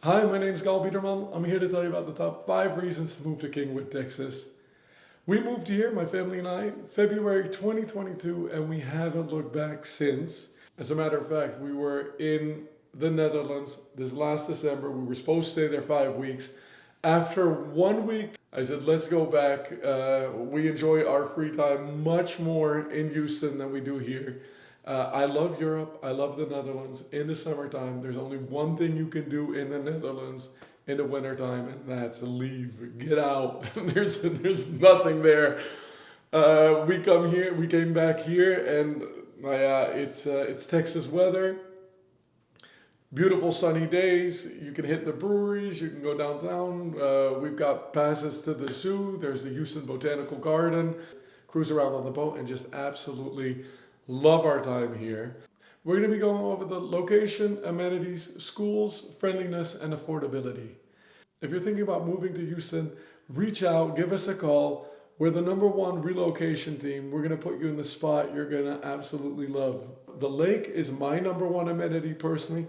Hi, my name is Gal Biederman. I'm here to tell you about the top 5 reasons to move to Kingwood, Texas. We moved here, my family and I, February 2022, and we haven't looked back since. As a matter of fact, we were in the Netherlands this last December. We were supposed to stay there 5 weeks. After 1 week, I said, let's go back. We enjoy our free time much more in Houston than we do here. I love Europe. I love the Netherlands. In the summertime, there's only one thing you can do in the Netherlands in the wintertime, and that's leave. Get out. there's nothing there. We came back here, and it's Texas weather. Beautiful sunny days. You can hit the breweries. You can go downtown. We've got passes to the zoo. There's the Houston Botanical Garden. Cruise around on the boat and just absolutely love our time here. We're going to be going over the location, amenities, schools, friendliness, and affordability. If you're thinking about moving to Houston, reach out, give us a call. We're the #1 relocation team. We're going to put you in the spot you're going to absolutely love. The lake is my #1 amenity personally.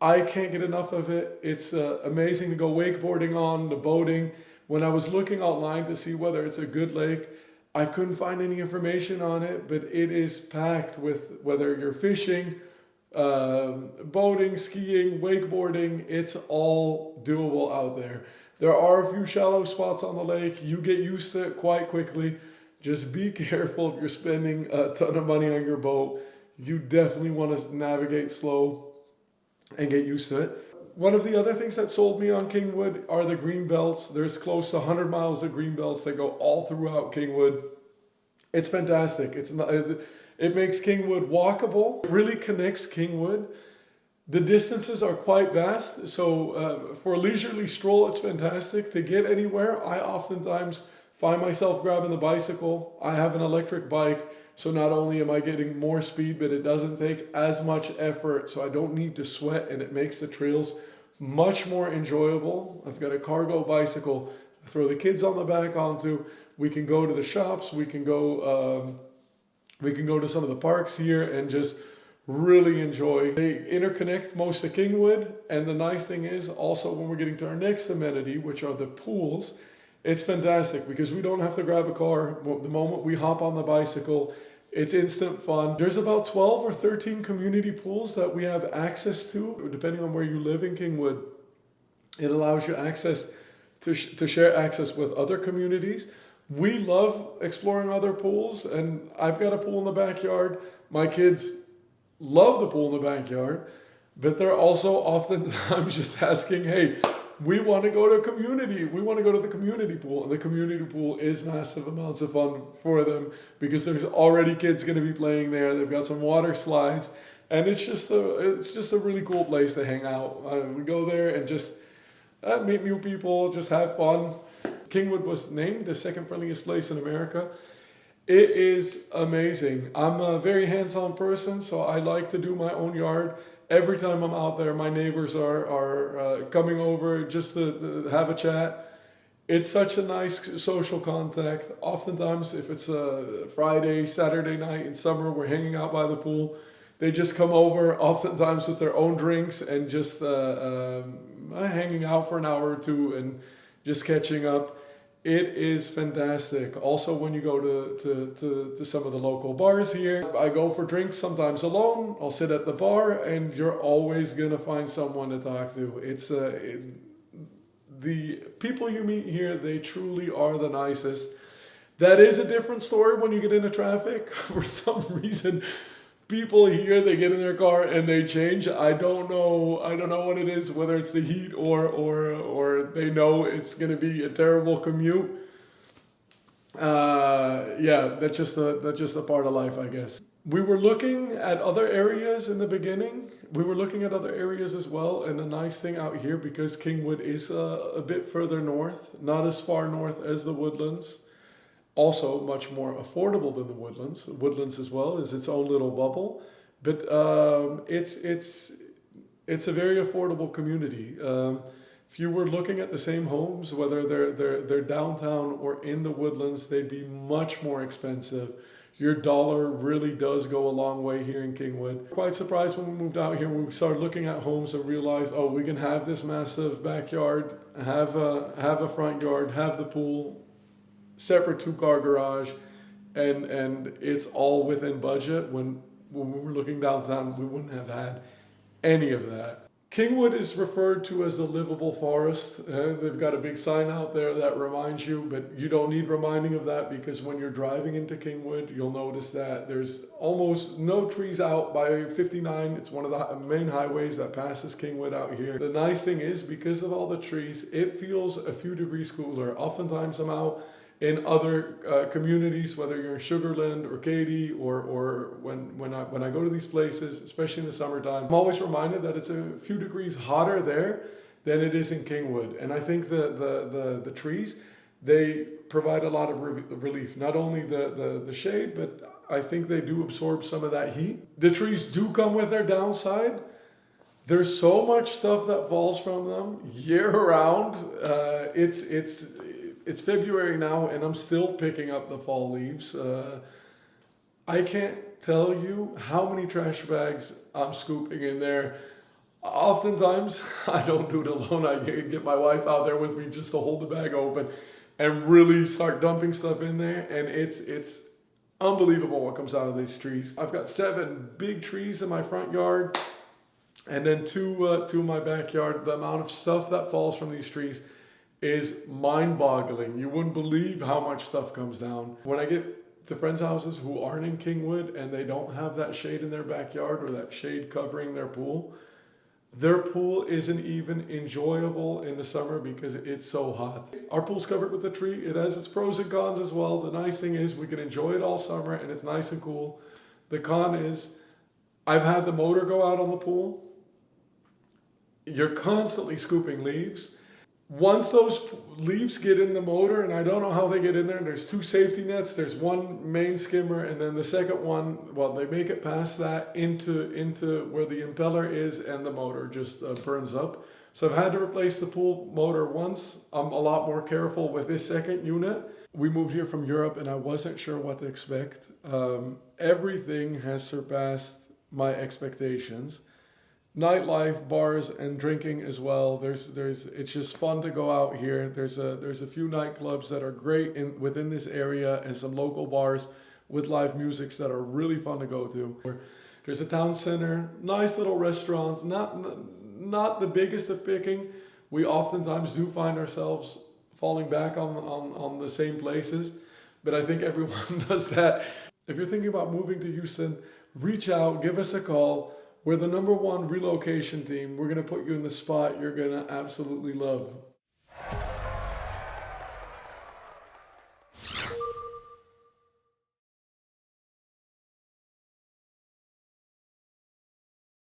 I can't get enough of it. It's amazing to go wakeboarding on, the boating. When I was looking online to see whether it's a good lake, I couldn't find any information on it, but it is packed with whether you're fishing, boating, skiing, wakeboarding. It's all doable out there. There are a few shallow spots on the lake. You get used to it quite quickly. Just be careful if you're spending a ton of money on your boat. You definitely want to navigate slow and get used to it. One of the other things that sold me on Kingwood are the green belts. There's close to 100 miles of green belts that go all throughout Kingwood. It's fantastic. It makes Kingwood walkable. It really connects Kingwood. The distances are quite vast, so for a leisurely stroll, it's fantastic. To get anywhere, I oftentimes find myself grabbing the bicycle. I have an electric bike, so not only am I getting more speed, but it doesn't take as much effort, so I don't need to sweat, and it makes the trails much more enjoyable. I've got a cargo bicycle to throw the kids on the back onto. We can go to the shops. We can go to some of the parks here and just really enjoy. They interconnect most of Kingwood, and the nice thing is also when we're getting to our next amenity, which are the pools, it's fantastic because we don't have to grab a car. The moment we hop on the bicycle, it's instant fun. There's about 12 or 13 community pools that we have access to, depending on where you live in Kingwood. It allows you access to share access with other communities. We love exploring other pools, and I've got a pool in the backyard. My kids love the pool in the backyard, but they're also oftentimes just asking, hey, we want to go to a community. We want to go to the community pool. And the community pool is massive amounts of fun for them because there's already kids going to be playing there. They've got some water slides. And it's just a really cool place to hang out. We go there and just meet new people, just have fun. Kingwood was named the 2nd friendliest place in America. It is amazing. I'm a very hands-on person, so I like to do my own yard. Every time I'm out there, my neighbors are coming over just to have a chat. It's such a nice social contact. Oftentimes, if it's a Friday, Saturday night in summer, we're hanging out by the pool. They just come over, oftentimes with their own drinks, and just hanging out for an hour or two and just catching up. It is fantastic. Also, when you go to some of the local bars here, I go for drinks sometimes alone. I'll sit at the bar, and you're always gonna find someone to talk to. It's the people you meet here, they truly are the nicest. That is a different story when you get into traffic. For some reason, people here, they get in their car and they change. I don't know what it is, whether it's the heat or they know it's going to be a terrible commute. That's just a part of life, I guess. We were looking at other areas in the beginning. We were looking at other areas as well. And the nice thing out here, because Kingwood is a bit further north, not as far north as the Woodlands, also much more affordable than the Woodlands. Woodlands as well is its own little bubble, but it's a very affordable community. If you were looking at the same homes, whether they're downtown or in the Woodlands, they'd be much more expensive. your dollar really does go a long way here in Kingwood. Quite surprised when we moved out here, we started looking at homes and realized, oh, we can have this massive backyard, have a front yard, have the pool, separate 2-car garage, and it's all within budget. When we were looking downtown, we wouldn't have had any of that. Kingwood is referred to as the livable forest. They've got a big sign out there that reminds you, but you don't need reminding of that, because when you're driving into Kingwood, you'll notice that there's almost no trees out by 59. It's one of the main highways that passes Kingwood out here. The nice thing is, because of all the trees, it feels a few degrees cooler. Oftentimes I'm out in other communities, whether you're in Sugarland or Katy, or when I go to these places, especially in the summertime, I'm always reminded that it's a few degrees hotter there than it is in Kingwood. And I think the trees, they provide a lot of relief. Not only the shade, but I think they do absorb some of that heat. The trees do come with their downside. There's so much stuff that falls from them year round. It's February now, and I'm still picking up the fall leaves. I can't tell you how many trash bags I'm scooping in there. Oftentimes, I don't do it alone. I get my wife out there with me just to hold the bag open and really start dumping stuff in there. And it's unbelievable what comes out of these trees. I've got 7 big trees in my front yard, and then two in my backyard. The amount of stuff that falls from these trees is mind-boggling. You wouldn't believe how much stuff comes down. When I get to friends' houses who aren't in Kingwood and they don't have that shade in their backyard or that shade covering their pool isn't even enjoyable in the summer because it's so hot. Our pool's covered with a tree. It has its pros and cons as well. The nice thing is we can enjoy it all summer and it's nice and cool. The con is I've had the motor go out on the pool. You're constantly scooping leaves. Once those leaves get in the motor, and I don't know how they get in there, there's 2 safety nets. There's one main skimmer, and then the second one, well, they make it past that into where the impeller is, and the motor just burns up. So I've had to replace the pool motor once. I'm a lot more careful with this second unit. We moved here from Europe, and I wasn't sure what to expect. Everything has surpassed my expectations. Nightlife, bars, and drinking as well. It's just fun to go out here. There's a few nightclubs that are great within this area, and some local bars with live musics that are really fun to go to. There's a town center, nice little restaurants, not the biggest of picking. We oftentimes do find ourselves falling back on the same places, but I think everyone does that. If you're thinking about moving to Houston, reach out, give us a call. We're the #1 relocation team. We're going to put you in the spot you're going to absolutely love.